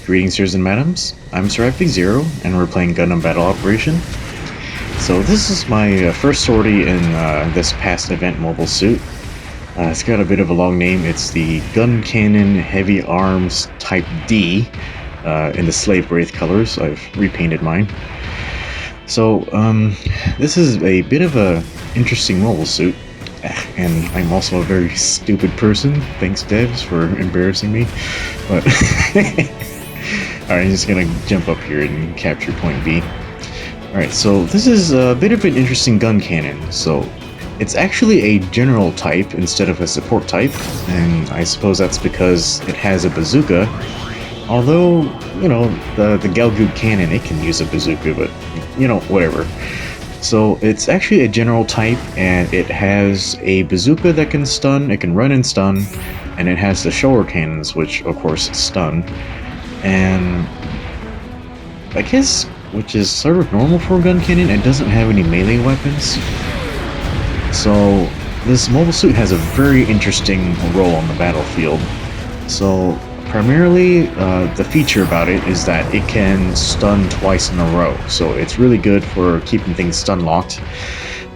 Greetings, sirs and madams. I'm Sir Zero, and we're playing Gundam Battle Operation. So this is my first sortie in this past event mobile suit. It's got a bit of a long name. It's the Guncannon Heavyarms Type D in the Slave Wraith colors. I've repainted mine. So this is a bit of a interesting mobile suit. And I'm also a very stupid person. Thanks, devs, for embarrassing me. But alright, I'm just gonna jump up here and capture point B. Alright, so this is a bit of an interesting gun cannon. So it's actually a general type instead of a support type, and I suppose that's because it has a bazooka. Although, you know, the Galgood cannon, it can use a bazooka, but, you know, whatever. So it's actually a general type, and it has a bazooka that can stun, it can run and stun, and it has the shoulder cannons, which of course stun. And I guess, which is sort of normal for a gun cannon, it doesn't have any melee weapons. So this mobile suit has a very interesting role on the battlefield. So primarily, the feature about it is that it can stun twice in a row, so it's really good for keeping things stun locked.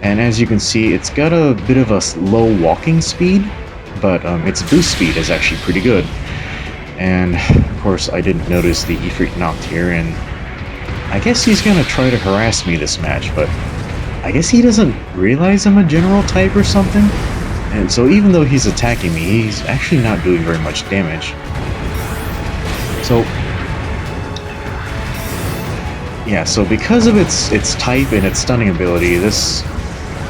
And as you can see, it's got a bit of a low walking speed, but its boost speed is actually pretty good. And of course, I didn't notice the Ifrit knocked here, and I guess he's gonna try to harass me this match, but I guess he doesn't realize I'm a general type or something. And so even though he's attacking me, he's actually not doing very much damage. So, yeah, so because of its type and its stunning ability, this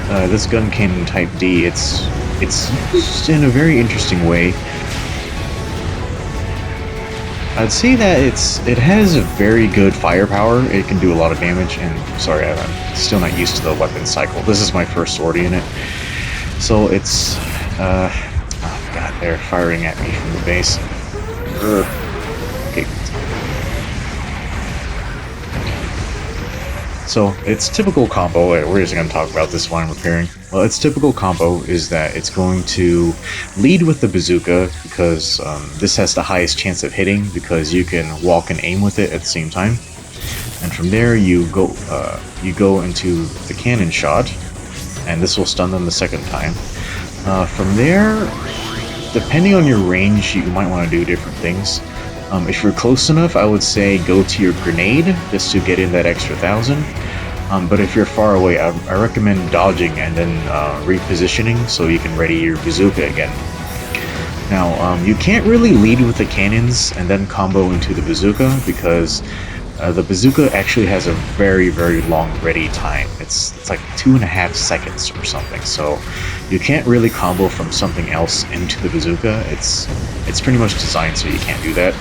Guncannon Type D, it's used in a very interesting way. I'd say that it has a very good firepower. It can do a lot of damage, and sorry, I'm still not used to the weapon cycle. This is my first sortie in it. So it's, oh god, they're firing at me from the base. Ugh. Okay. So its typical combo, we're just going to talk about this while I'm repairing. Well, its typical combo is that it's going to lead with the bazooka, because this has the highest chance of hitting, because you can walk and aim with it at the same time. And from there you go into the cannon shot, and this will stun them the second time. From there, depending on your range, you might want to do different things. If you're close enough, I would say go to your grenade, just to get in that extra 1,000. But if you're far away, I recommend dodging and then repositioning so you can ready your bazooka again. Now, you can't really lead with the cannons and then combo into the bazooka, because the bazooka actually has a very, very long ready time. It's like 2.5 seconds or something, so you can't really combo from something else into the bazooka. It's pretty much designed so you can't do that.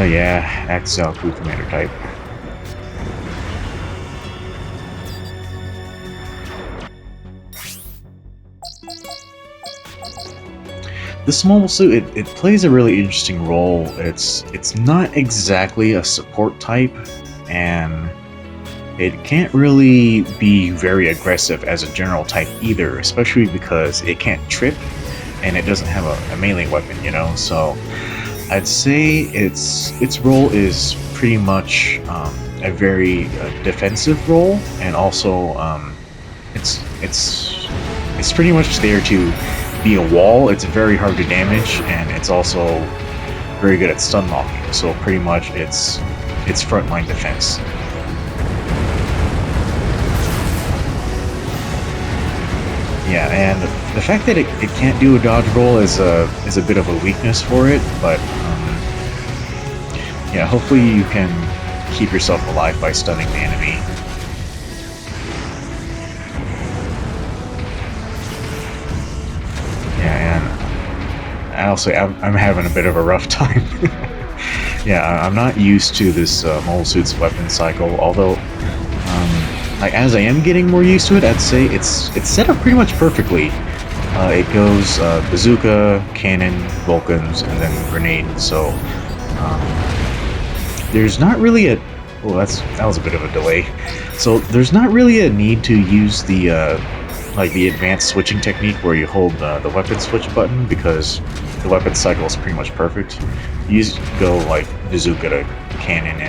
Yeah, Axel Crew Commander type. This mobile suit, it plays a really interesting role. It's not exactly a support type, and it can't really be very aggressive as a general type either, especially because it can't trip, and it doesn't have a melee weapon, you know. So I'd say its role is pretty much a very defensive role, and also it's pretty much there to be a wall. It's very hard to damage, and it's also very good at stun locking. So pretty much it's frontline defense. Yeah, and the fact that it can't do a dodge roll is a bit of a weakness for it, but yeah, hopefully you can keep yourself alive by stunning the enemy. Yeah, and I'm having a bit of a rough time. Yeah, I'm not used to this mobile suit's weapon cycle, although like, as I am getting more used to it, I'd say it's set up pretty much perfectly. It goes bazooka, cannon, Vulcans, and then grenade. So there's not really a... Oh, that was a bit of a delay. So there's not really a need to use the like the advanced switching technique where you hold the weapon switch button, because the weapon cycle is pretty much perfect. You just go like bazooka to cannon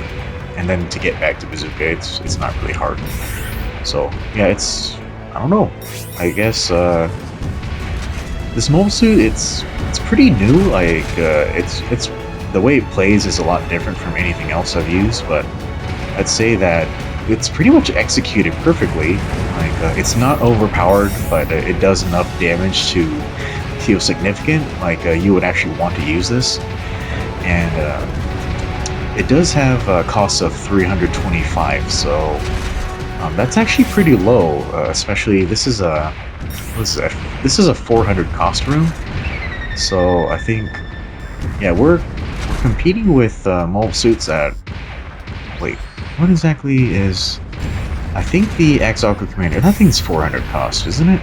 and then to get back to bazooka, it's not really hard. So yeah, I don't know. I guess this mobile suit it's pretty new. Like it's the way it plays is a lot different from anything else I've used, but I'd say that it's pretty much executed perfectly. Like it's not overpowered, but it does enough damage to feel significant. Like you would actually want to use this, and it does have a cost of 325. So that's actually pretty low. Especially this is a this is a 400 cost room. So I think yeah we're competing with mobile suits at wait. What exactly is... I think the Axalco Commander, that thing's 400 cost, isn't it?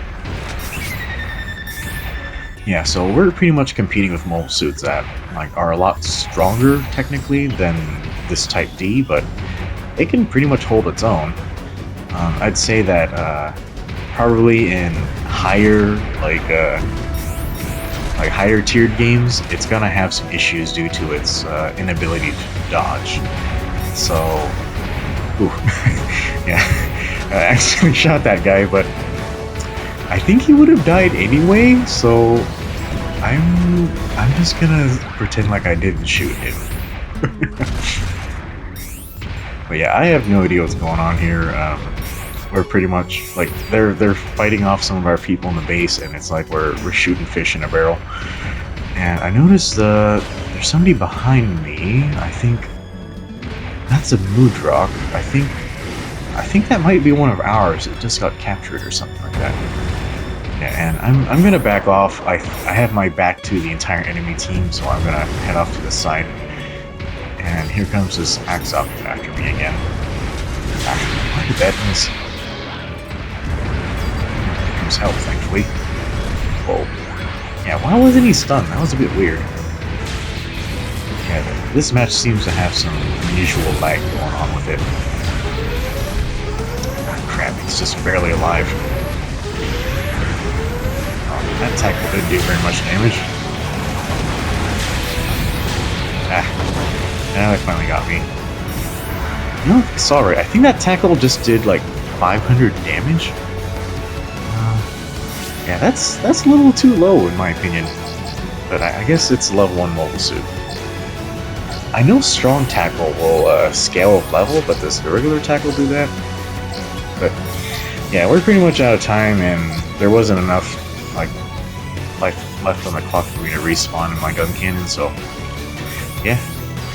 Yeah, so we're pretty much competing with mobile suits that like are a lot stronger technically than this Type D, but it can pretty much hold its own. I'd say that probably in higher higher tiered games, it's gonna have some issues due to its inability to dodge. So, ooh, yeah, I actually shot that guy, but I think he would have died anyway. So I'm just gonna pretend like I didn't shoot him. But yeah, I have no idea what's going on here. We're pretty much like they're fighting off some of our people in the base, and it's like we're shooting fish in a barrel. And I noticed there's somebody behind me. I think that's a Moodrock. I think that might be one of ours. It just got captured or something like that. Yeah, and I'm gonna back off. I have my back to the entire enemy team, so I'm gonna head off to the side. And here comes this Axop after me again. Why did that miss? Here comes help, thankfully. Whoa. Yeah, why wasn't he stunned? That was a bit weird. Yeah, this match seems to have some unusual lag going on with it. Ah, crap, he's just barely alive. Oh, that tackle didn't do very much damage. Ah, now they finally got me. You know, sorry, I think that tackle just did like 500 damage. Yeah, that's a little too low in my opinion. But I guess it's level 1 mobile suit. I know strong tackle will scale of level, but does the regular tackle do that? But yeah, we're pretty much out of time, and there wasn't enough like life left on the clock for me to respawn in my gun cannon. So yeah,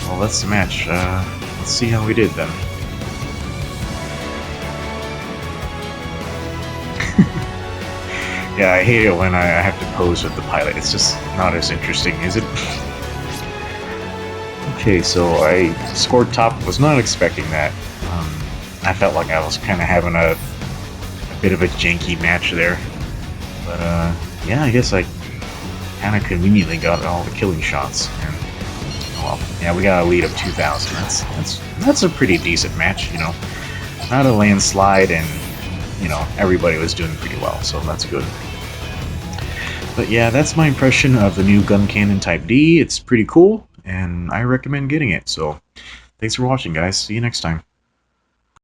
well that's the match. Let's see how we did then. Yeah, I hate it when I have to pose with the pilot. It's just not as interesting, is it? Okay, so I scored top. Was not expecting that. I felt like I was kind of having a bit of a janky match there. But yeah, I guess I kind of conveniently got all the killing shots. And well, yeah, we got a lead of 2,000. That's a pretty decent match, you know. Not a landslide, and you know everybody was doing pretty well, so that's good. But yeah, that's my impression of the new Guncannon Type D. It's pretty cool, and I recommend getting it. So thanks for watching, guys. See you next time.